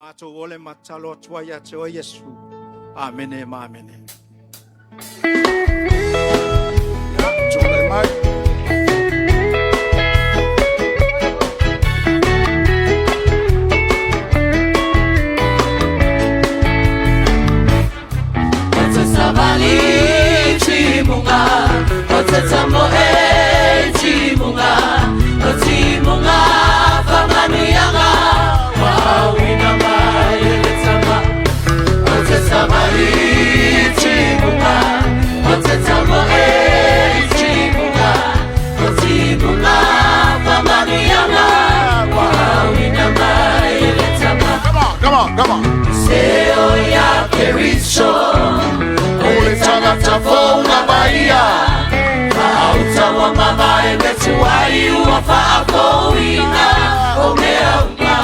Ato ole matalo tua ya te o Yesu. Amene ma amene. Ya, jumbe mai. Ote sabali chimunga, ote tambo chimunga, ote munga famani yanga, wawina mai letama. Ote sabali chimunga, ote tambo chimunga, ote munga famani yanga, wawina mai letama. Come on. Seo ya Kericho. Tafona Bahia, Autawa Mama Emetuai, Wafa Akoina, Omea Uma,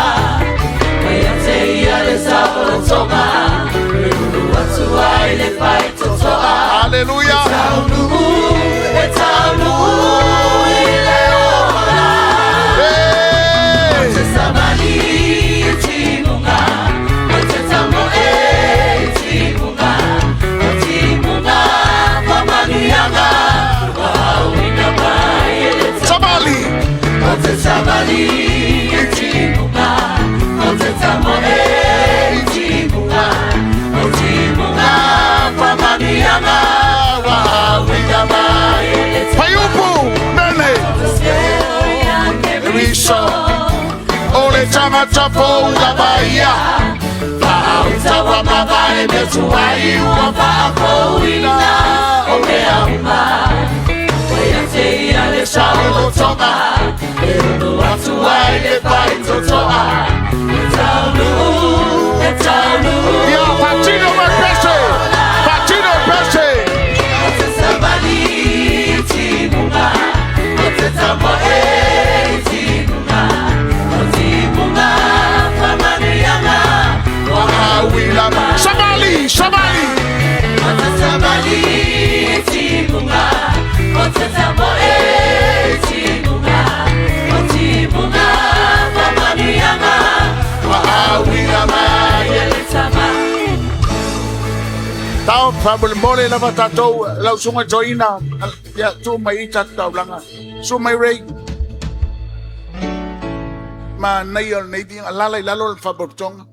Wayate Yalesapo Toma, Watuai le fight to Toa. Hallelujah. Etaunu, Ileona, Samani, Timunga, Tamo Timunga. Sabali, Timunga, Otetamore, Timunga, Otimunga, Famanianga, Wawidama, Payupu, Mene, Riso, Ole Chama Chapo, Bahia, Autawa Mama Emetuai, Wafa Akoina, Omea Uma, Wayate Alessandro Toma. Watuai le fight to Toa. Etaunu. Yeah, Patino Pesce. Ote sabali timunga, ote tambo timunga, ote munga famani yanga, Wawila. Somali. Ote sabali timunga, ote tambo timunga, ote munga famani yanga, Wawila yeletama. Tao problem mole la batato la suma joina ya tu mai tata langa suma rei ma nei al nei ding la lo fa botong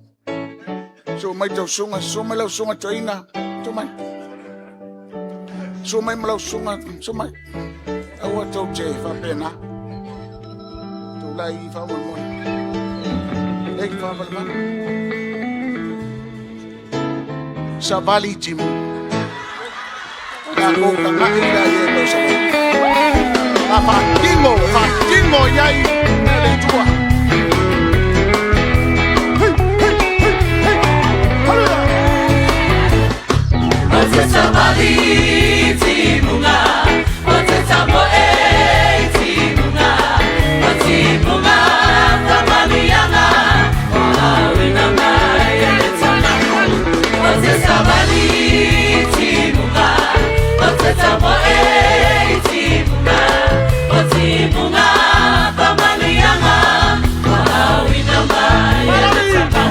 so mai to suma la suma joina suma la suma awa to che fa pena tu lai fa mo ei fa mo Sabali Timu. Ako kakaila yelo sa. Fatimo yai neletua. Ote sabali timunga, ote tambo timunga, ote munga famani yanga, wawina mai yeletama. Ote sabali timunga, ote tambo timunga, ote munga famani yanga, wawina mai yeletama.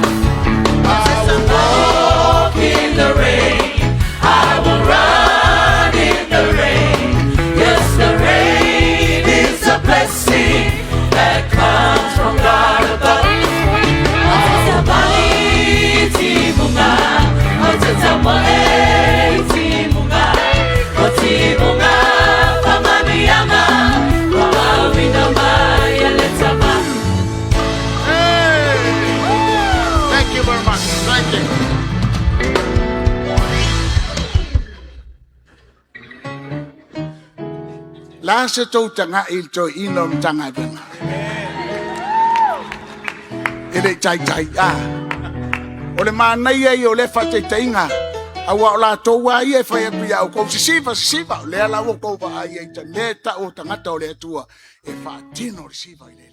Walk in the rain, I will run in the rain. Yes, the rain is a blessing that comes from God above. Otetabali timunga, otetamo timunga, otimunga famani yanga, wawina mai yeletama. Thank you very much. Thank you. Lasa to tanga ilto inom tanga danga. Ele chai Ole mana ye ole fate tainga. Awa la to wa ye fa ye pia ko sisiva le ala wo ko ba ye ta le ta o tanga to le tua e fa tino sisiva le.